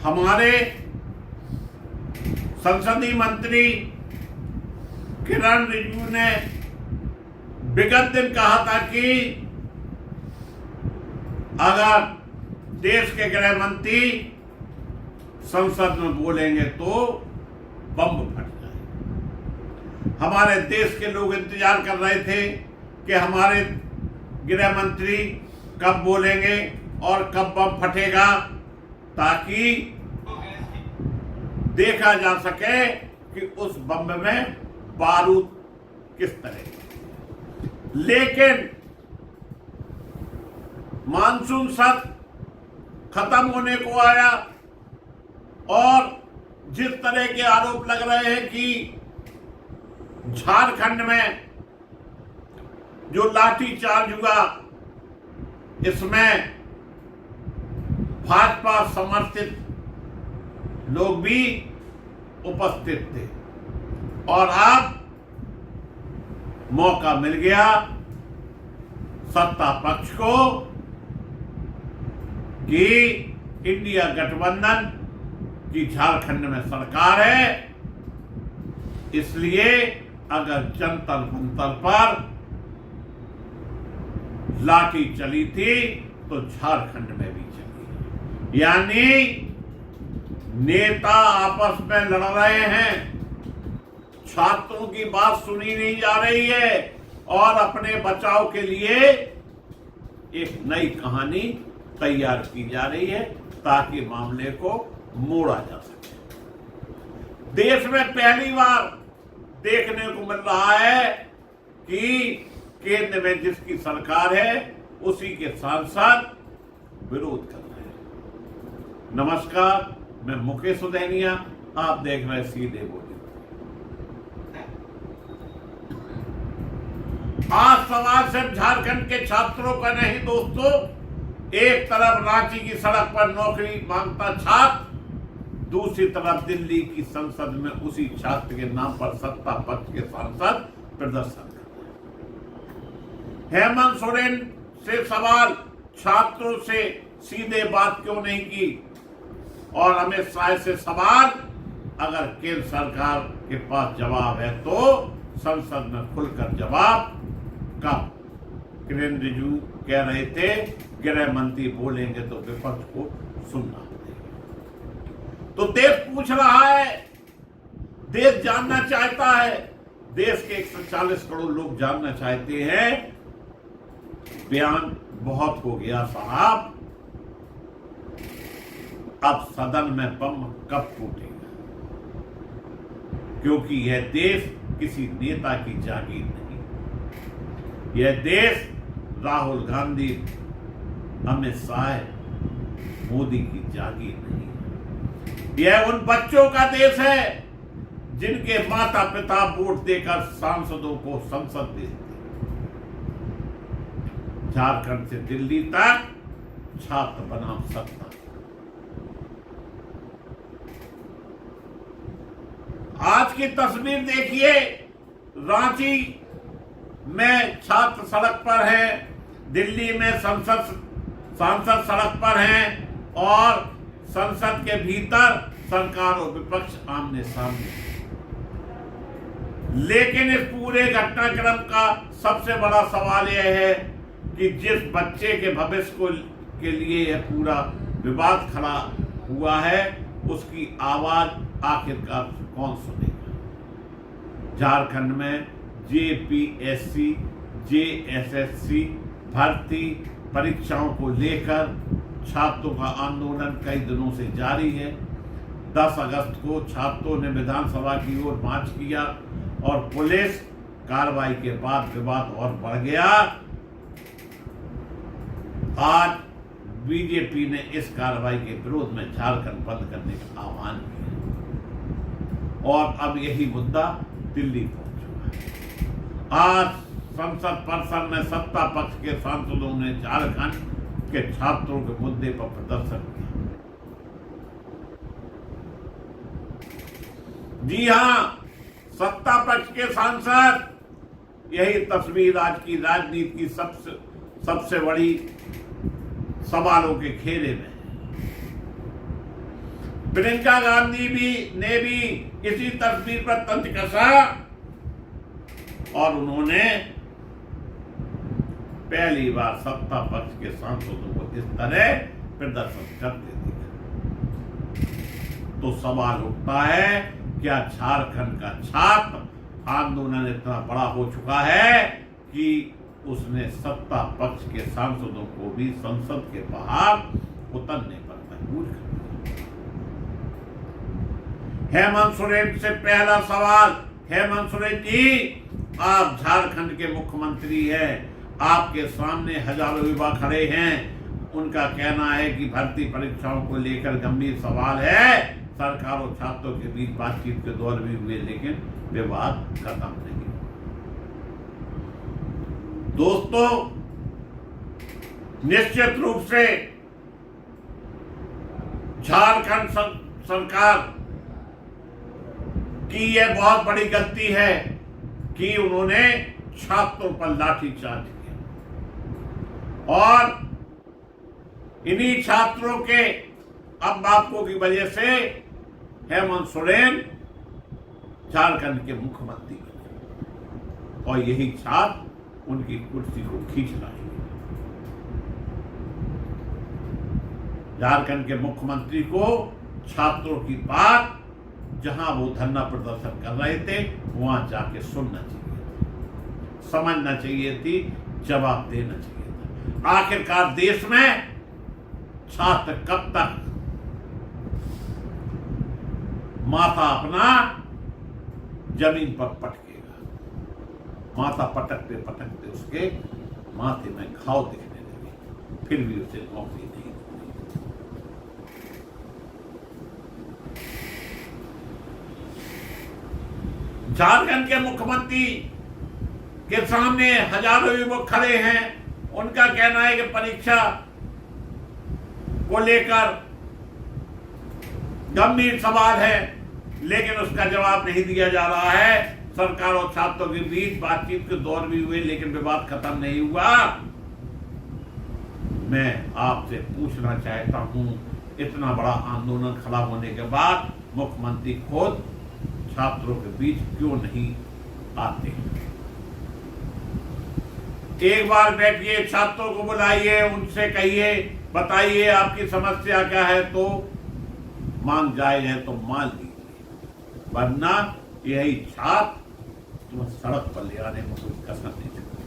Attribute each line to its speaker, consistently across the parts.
Speaker 1: हमारे संसदीय मंत्री किरण रिजिजू ने विगत दिन कहा था कि अगर देश के गृह मंत्री संसद में बोलेंगे तो बम फट जाए। हमारे देश के लोग इंतजार कर रहे थे कि हमारे गृह मंत्री कब बोलेंगे और कब बम फटेगा, ताकि देखा जा सके कि उस बम में बारूद किस तरह। लेकिन मानसून सत्र खत्म होने को आया और जिस तरह के आरोप लग रहे हैं कि झारखंड में जो लाठीचार्ज हुआ, इसमें भाजपा समर्थित लोग भी उपस्थित थे और अब मौका मिल गया सत्ता पक्ष को कि इंडिया गठबंधन की झारखंड में सरकार है, इसलिए अगर जंतर मंतर पर लाठी चली थी तो झारखंड में भी चली। यानी नेता आपस में लड़ रहे हैं, छात्रों की बात सुनी नहीं जा रही है और अपने बचाव के लिए एक नई कहानी तैयार की जा रही है ताकि मामले को मोड़ा जा सके। देश में पहली बार देखने को मिल रहा है कि केंद्र में जिसकी सरकार है उसी के सांसद विरोध कर रहे हैं। नमस्कार, मैं मुकेश उदैनिया, आप देख रहे हैं सीधे बोले। आज सवाल सिर्फ झारखंड के छात्रों का नहीं दोस्तों, एक तरफ रांची की सड़क पर नौकरी मांगता छात्र, दूसरी तरफ दिल्ली की संसद में उसी छात्र के नाम पर सत्ता पक्ष के सांसद प्रदर्शन कर रहे हैं। हेमंत सोरेन से सवाल, छात्रों से सीधे बात क्यों नहीं की? और अमित शाह से सवाल, अगर केंद्र सरकार के पास जवाब है तो संसद में खुलकर जवाब कब? किरण रिजिजू कह रहे थे गृह मंत्री बोलेंगे तो विपक्ष को सुनना पड़ेगा। तो देश पूछ रहा है, देश जानना चाहता है, देश के 140 करोड़ लोग जानना चाहते हैं। बयान बहुत हो गया साहब, अब सदन में बम कब फूटेगा? क्योंकि यह देश किसी नेता की जागीर नहीं, यह देश राहुल गांधी, अमित शाह, मोदी की जागीर नहीं। यह उन बच्चों का देश है जिनके माता पिता वोट देकर सांसदों को संसद भेजते। झारखंड से दिल्ली तक छात्र बनाम सत्ता। आज की तस्वीर देखिए, रांची में छात्र सड़क पर हैं, दिल्ली में सांसद सड़क पर हैं और संसद के भीतर सरकार और विपक्ष आमने सामने। लेकिन इस पूरे घटनाक्रम का सबसे बड़ा सवाल यह है कि जिस बच्चे के भविष्य के लिए यह पूरा विवाद खड़ा हुआ है, उसकी आवाज आखिरकार कौन सुनेगा? झारखंड में जेपीएससी, जेएसएससी भर्ती परीक्षाओं को लेकर छात्रों का आंदोलन कई दिनों से जारी है। 10 अगस्त को छात्रों ने विधानसभा की ओर मार्च किया और पुलिस कार्रवाई के बाद विवाद और बढ़ गया। आज बीजेपी ने इस कार्रवाई के विरोध में झारखंड बंद करने का आह्वान किया और अब यही मुद्दा दिल्ली पहुंच चुका है। आज संसद परिसर में सत्ता पक्ष के सांसदों ने झारखंड के छात्रों के मुद्दे पर प्रदर्शन किया। जी हां, सत्ता पक्ष के सांसद, यही तस्वीर आज की राजनीति की सबसे बड़ी सवालों के घेरे में। प्रियंका गांधी ने भी इसी तस्वीर पर तंज कसा और उन्होंने पहली बार सत्ता पक्ष के सांसदों को इस तरह प्रदर्शन करते देखा। तो सवाल उठता है, क्या झारखंड का छात्र आंदोलन इतना बड़ा हो चुका है कि उसने सत्ता पक्ष के सांसदों को भी संसद के बाहर उतरने पर मजबूर कर दिया। हेमंत सोरेन से पहला सवाल, हेमंत सोरेन जी, आप झारखंड के मुख्यमंत्री हैं, आपके सामने हजारों युवा खड़े हैं, उनका कहना है कि भर्ती परीक्षाओं को लेकर गंभीर सवाल है, सरकार और छात्रों के बीच बातचीत के दौर भी हुए लेकिन विवाद खत्म नहीं। दोस्तों, निश्चित रूप से झारखंड सरकार की यह बहुत बड़ी गलती है कि उन्होंने छात्रों पर लाठीचार्ज किया और इन्हीं छात्रों के अभिभावकों की वजह से हेमंत सोरेन झारखंड के मुख्यमंत्री बने और यही छात्र उनकी कुर्सी को खींच लाएंगे। झारखंड के मुख्यमंत्री को छात्रों की बात जहां वो धरना प्रदर्शन कर रहे थे वहां जाके सुनना चाहिए था, समझना चाहिए थी, जवाब देना चाहिए था। आखिरकार देश में छात्र कब तक माथा अपना जमीन पर पटकेगा? माथा पटकते पटकते उसके माथे में घाव दिखने लगे, फिर भी उसे नौकरी नहीं मिली। झारखंड के मुख्यमंत्री के सामने हजारों युवक खड़े हैं, उनका कहना है कि परीक्षा को लेकर गंभीर सवाल है लेकिन उसका जवाब नहीं दिया जा रहा है। सरकार और छात्रों के बीच बातचीत के दौर भी हुए लेकिन विवाद खत्म नहीं हुआ। मैं आपसे पूछना चाहता हूं, इतना बड़ा आंदोलन खड़ा होने के बाद मुख्यमंत्री खुद छात्रों के बीच क्यों नहीं आते? एक बार बैठिए, छात्रों को बुलाइए, उनसे कहिए, बताइए आपकी समस्या क्या है, तो मांग जायज है तो मान लीजिए, वरना यही छात्र तुम्हें सड़क पर ले आने में कोई कसर नहीं सकती।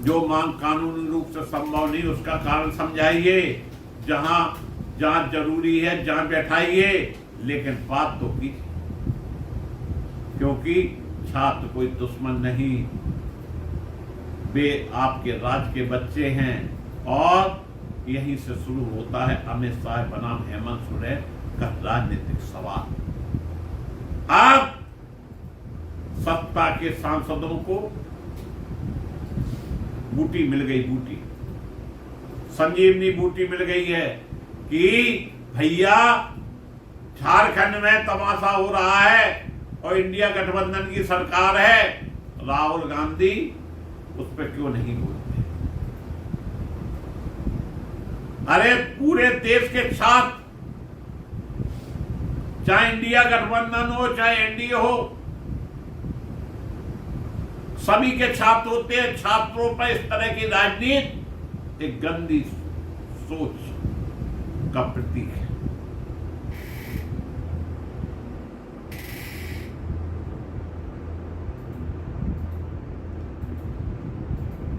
Speaker 1: जो मांग कानूनी रूप से संभव नहीं उसका कारण समझाइए, जहां जांच जरूरी है जहां बैठाइए, लेकिन बात तो कीजिए, क्योंकि छात्र कोई दुश्मन नहीं, वे आपके राज्य के बच्चे हैं और यहीं से शुरू होता है अमित शाह बनाम हेमंत सोरेन का राजनीतिक सवाल। अब सत्ता के सांसदों को बूटी मिल गई, बूटी संजीवनी बूटी मिल गई है कि भैया झारखंड में तमाशा हो रहा है और इंडिया गठबंधन की सरकार है, राहुल गांधी उस पर क्यों नहीं बोलते? अरे पूरे देश के छात्र, चाहे इंडिया गठबंधन हो चाहे एनडीए हो, सभी के छात्र होते हैं। छात्रों पर इस तरह की राजनीति एक गंदी सोच का प्रतीक है।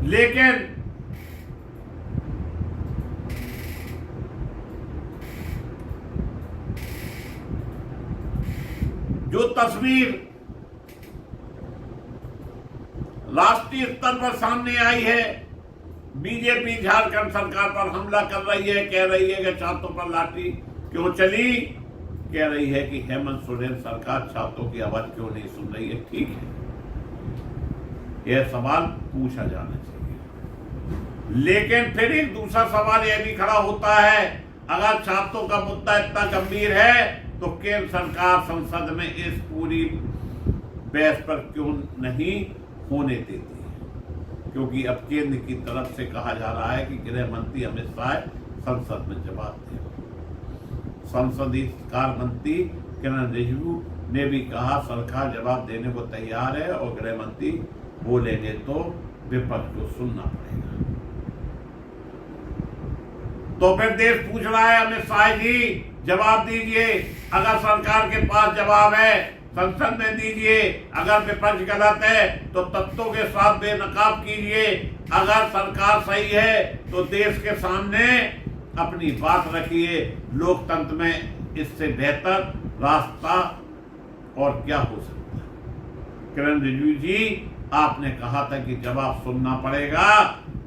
Speaker 1: लेकिन जो तस्वीर राष्ट्रीय स्तर पर सामने आई है, बीजेपी झारखंड सरकार पर हमला कर रही है, कह रही है कि छात्रों पर लाठी क्यों चली, कह रही है कि हेमंत सोरेन सरकार छात्रों की आवाज क्यों नहीं सुन रही है। ठीक है, यह सवाल पूछा जाना चाहिए, लेकिन फिर एक दूसरा सवाल यह भी खड़ा होता है, अगर छात्रों का मुद्दा इतना गंभीर है तो केंद्र सरकार संसद में इस पूरी बहस पर क्यों नहीं होने देती है? क्योंकि अब केंद्र की तरफ से कहा जा रहा है कि गृह मंत्री अमित शाह संसद में जवाब दें। संसदीय कार्य मंत्री किरण रिजिजू ने भी कहा सरकार जवाब देने को तैयार है और गृह मंत्री बोलेंगे तो विपक्ष को सुनना पड़ेगा। तो फिर देश पूछ रहा है अमित शाह जी जवाब दीजिए, अगर सरकार के पास जवाब है संसद में दीजिए, अगर विपक्ष गलत है तो तथ्यों के साथ बेनकाब कीजिए, अगर सरकार सही है तो देश के सामने अपनी बात रखिए। लोकतंत्र में इससे बेहतर रास्ता और क्या हो सकता है। किरण रिजिजू जी आपने कहा था कि जवाब सुनना पड़ेगा,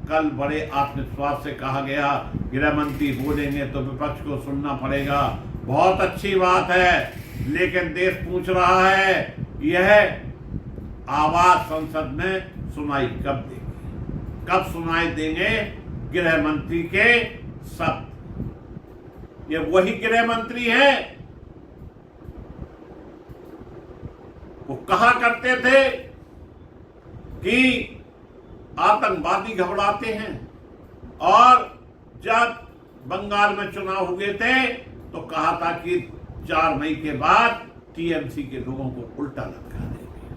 Speaker 1: कल बड़े आत्मविश्वास से कहा गया गृह मंत्री बोलेंगे तो विपक्ष को सुनना पड़ेगा। बहुत अच्छी बात है, लेकिन देश पूछ रहा है यह आवाज संसद में सुनाई कब देगी, कब सुनाई देंगे गृह मंत्री के शब्द। ये वही गृह मंत्री है, वो कहा करते थे कि आतंकवादी घबराते हैं, और जब बंगाल में चुनाव हुए थे तो कहा था कि 4 मई के बाद टीएमसी के लोगों को उल्टा लटका देंगे।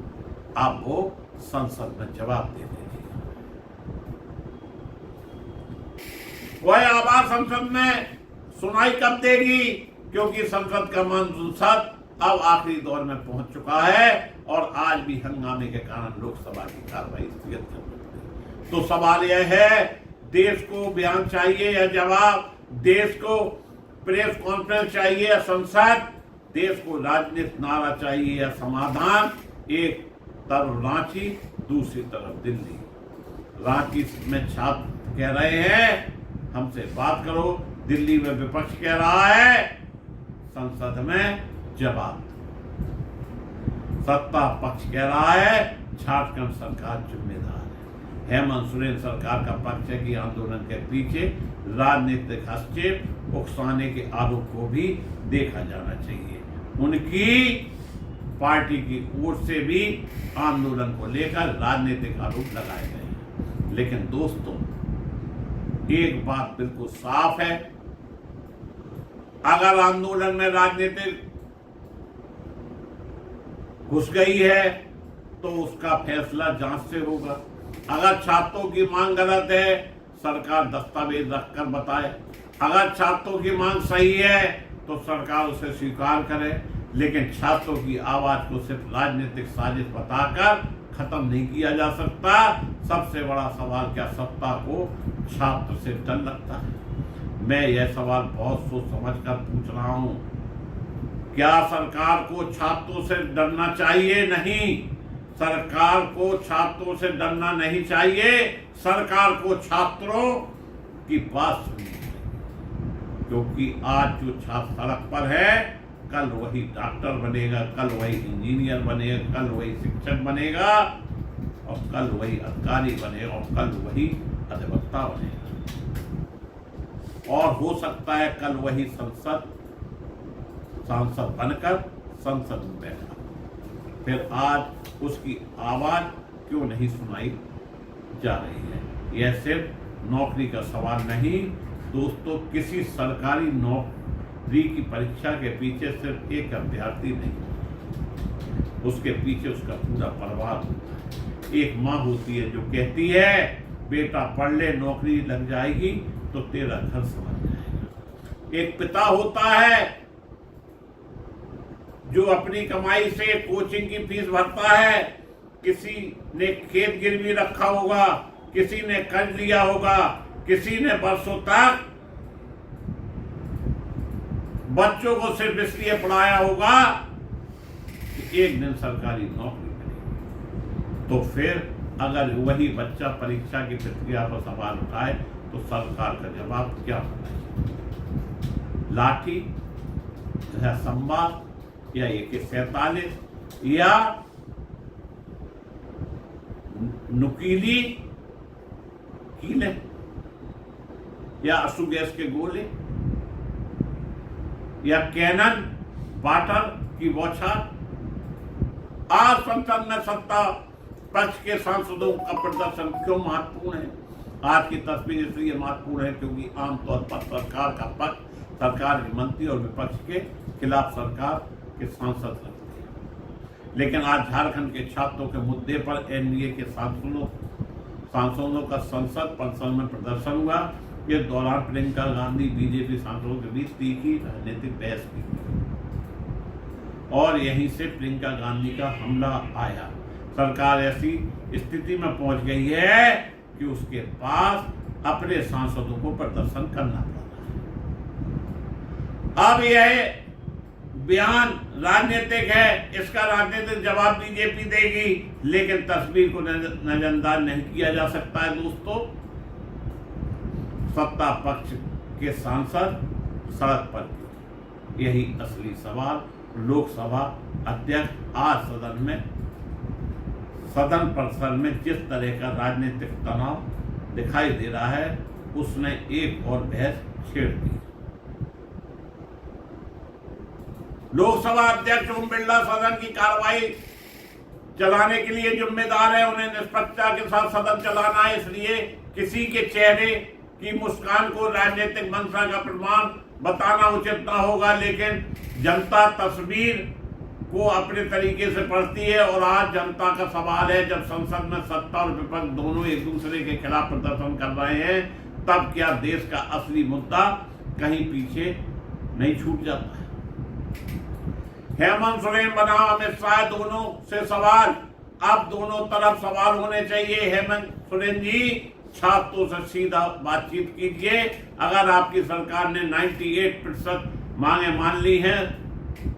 Speaker 1: अब वो संसद में जवाब दे देंगे। वह आवाज संसद में सुनाई कब देगी, क्योंकि संसद का मानसून सत्र अब आखिरी दौर में पहुंच चुका है और आज भी हंगामे के कारण लोकसभा की कार्रवाई स्थगित करनी पड़ी। तो सवाल यह है, देश को बयान चाहिए या जवाब, देश को प्रेस कॉन्फ्रेंस चाहिए या संसद, देश को राजनीतिक नारा चाहिए या समाधान। एक तरफ रांची, दूसरी तरफ दिल्ली। रांची में छात्र कह रहे हैं हमसे बात करो, दिल्ली में विपक्ष कह रहा है संसद में जवाब। सत्ता पक्ष कह रहा है झारखंड सरकार जिम्मेदार है। हेमंत सोरेन सरकार का पक्ष है कि आंदोलन के पीछे राजनीतिक हस्तक्षेप उकसाने के आरोप को भी देखा जाना चाहिए। उनकी पार्टी की ओर से भी आंदोलन को लेकर राजनीतिक आरोप लगाए गए हैं। लेकिन दोस्तों, एक बात बिल्कुल साफ है, अगर आंदोलन में राजनीतिक घुस गई है तो उसका फैसला जांच से होगा। अगर छात्रों की मांग गलत है, सरकार दस्तावेज रखकर बताए। अगर छात्रों की मांग सही है तो सरकार उसे स्वीकार करे, लेकिन छात्रों की आवाज को सिर्फ राजनीतिक साजिश बताकर खत्म नहीं किया जा सकता। सबसे बड़ा सवाल, क्या सत्ता को छात्र से डर लगता है? मैं यह सवाल बहुत सोच समझ कर पूछ रहा हूं। क्या सरकार को छात्रों से डरना चाहिए? नहीं, सरकार को छात्रों से डरना नहीं चाहिए। सरकार को छात्रों की बात सुननी चाहिए, क्योंकि आज जो छात्र सड़क पर है, कल वही डॉक्टर बनेगा, कल वही इंजीनियर बनेगा, कल वही शिक्षक बनेगा, और कल वही अधिकारी बनेगा, और कल वही अधिवक्ता बनेगा, और हो सकता है कल वही सांसद बनकर संसद में बैठा। फिर आज उसकी आवाज क्यों नहीं सुनाई जा रही है? यह सिर्फ नौकरी का सवाल नहीं दोस्तों, किसी सरकारी नौकरी की परीक्षा के पीछे सिर्फ एक अभ्यर्थी नहीं, उसके पीछे उसका पूरा परिवार होता है। एक माँ होती है जो कहती है बेटा पढ़ ले, नौकरी लग जाएगी तो तेरा घर संभल जाएगा। एक पिता होता है जो अपनी कमाई से कोचिंग की फीस भरता है। किसी ने खेत गिरवी रखा होगा, किसी ने कर्ज लिया होगा, किसी ने बरसों तक बच्चों को सिर्फ इसलिए पढ़ाया होगा कि एक दिन सरकारी नौकरी मिलेगी। तो फिर अगर वही बच्चा परीक्षा की प्रक्रिया पर सवाल उठाए तो सरकार का जवाब क्या होना चाहिए? लाठी या संवाद या AK-47 या नुकीली कीलें या आंसू गैस के गोले या कैनन वाटर की बौछार? आज संसद में सत्ता पक्ष के सांसदों का प्रदर्शन क्यों महत्वपूर्ण है? आज की तस्वीर इसलिए महत्वपूर्ण है क्योंकि आमतौर पर सरकार का पक्ष सरकार के मंत्री और विपक्ष के खिलाफ सरकार के सांसद लगते हैं। लेकिन आज झारखंड के छात्रों के मुद्दे पर एनडीए के सांसदों का संसद परिसर में प्रदर्शन हुआ। इस दौरान प्रियंका गांधी बीजेपी सांसदों के बीच तीखी राजनीतिक बहस की और यहीं से प्रियंका गांधी का हमला आया। सरकार ऐसी स्थिति में पहुंच गई है कि उसके पास अपने सांसदों को प्रदर्शन करना पड़ रहा है। अब यह बयान राजनीतिक है, इसका राजनीतिक जवाब बीजेपी देगी, लेकिन तस्वीर को नजरअंदाज नहीं किया जा सकता है। दोस्तों, सत्ता पक्ष के सांसद सड़क पर क्यों? यही असली सवाल। लोकसभा अध्यक्ष आज सदन परिसर में जिस तरह का राजनीतिक तनाव दिखाई दे रहा है, उसने एक और बहस छेड़ दी। लोकसभा अध्यक्ष ओम बिरला सदन की कार्रवाई चलाने के लिए जिम्मेदार है। उन्हें निष्पक्षता के साथ सदन चलाना है, इसलिए किसी के चेहरे की मुस्कान को राजनीतिक मंशा का प्रमाण बताना उचित न होगा। लेकिन जनता तस्वीर को अपने तरीके से पढ़ती है और आज जनता का सवाल है, जब संसद में सत्ता और विपक्ष दोनों एक दूसरे के खिलाफ प्रदर्शन कर रहे हैं, तब क्या देश का असली मुद्दा कहीं पीछे नहीं छूट जाता है? हेमंत सोरेन बनाम अमित शाह, दोनों से सवाल। अब दोनों तरफ सवाल होने चाहिए। हेमंत सोरेन जी, छात्रों से सीधा बातचीत कीजिए। अगर आपकी सरकार ने 98% मांगे मान ली हैं,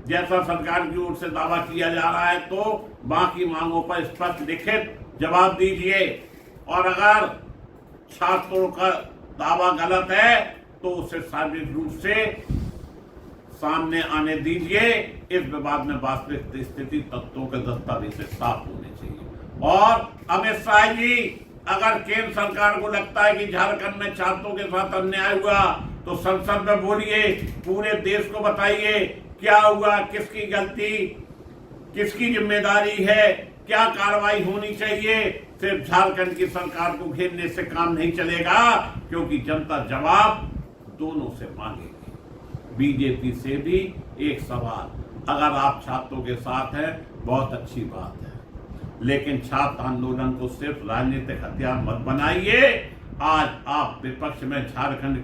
Speaker 1: जैसा सरकार की ओर से दावा किया जा रहा है, तो बाकी मांगों पर स्पष्ट लिखित जवाब दीजिए। और अगर छात्रों का दावा गलत है तो उसे सार्वजनिक रूप से सामने आने दीजिए। इस विवाद में वास्तविक स्थिति तत्वों के दस्तावेज से साफ होने चाहिए। और अमित शाह जी, अगर केंद्र सरकार को लगता है कि झारखंड में छात्रों के साथ अन्याय हुआ, तो संसद में बोलिए, पूरे देश को बताइए क्या हुआ, किसकी गलती, किसकी जिम्मेदारी है, क्या कार्रवाई होनी चाहिए। सिर्फ झारखंड की सरकार को घेरने से काम नहीं चलेगा, क्योंकि जनता जवाब दोनों से मांगेगी। बीजेपी से भी एक सवाल, अगर आप छात्रों के साथ हैं, बहुत अच्छी बात है, लेकिन छात्र आंदोलन को सिर्फ राजनीतिक हथियार मत बनाइए। आज आप विपक्ष में झारखंड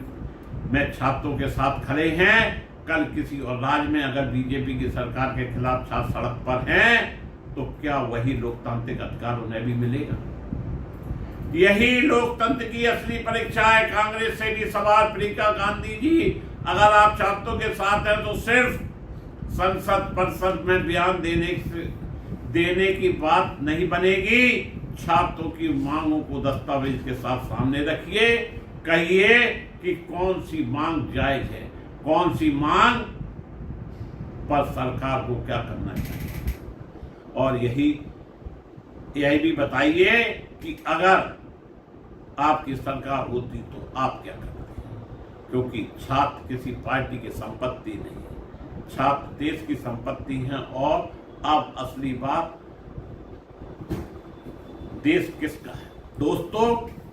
Speaker 1: में छात्रों के साथ खड़े हैं, कल किसी और राज्य में अगर बीजेपी की सरकार के खिलाफ छात्र सड़क पर हैं, तो क्या वही लोकतांत्रिक अधिकार उन्हें भी मिलेगा? यही लोकतंत्र की असली परीक्षा है। कांग्रेस से भी सवाल, प्रियंका गांधी जी, अगर आप छात्रों के साथ हैं तो सिर्फ संसद परिसर में बयान देने की बात नहीं बनेगी। छात्रों की मांगों को दस्तावेज के साथ सामने रखिए। कहिए कि कौन सी मांग जायज है, कौन सी मांग पर सरकार को क्या करना चाहिए। और यही भी बताइए कि अगर आपकी सरकार होती तो आप क्या करते, क्योंकि छात्र किसी पार्टी की संपत्ति नहीं है, छात्र देश की संपत्ति हैं। और अब असली बात, देश किसका है? दोस्तों,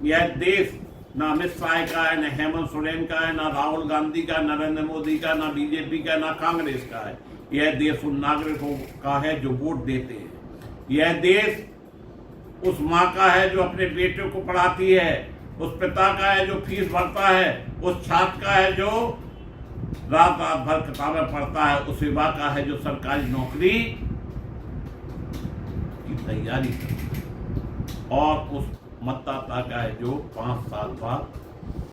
Speaker 1: यह देश ना अमित शाह का है, न हेमंत सोरेन का है, ना राहुल गांधी का, नरेंद्र मोदी का, ना बीजेपी का, ना कांग्रेस का है। यह देश उन नागरिकों का है जो वोट देते हैं। यह देश उस माँ का है जो अपने बेटे को पढ़ाती है, उस पिता का है जो फीस भरता है, उस छात्र का है जो रात रात भर किताबें पढ़ता है, उस युवा का है जो सरकारी नौकरी की तैयारी करता है, और उस मतदाता का है जो 5 साल बाद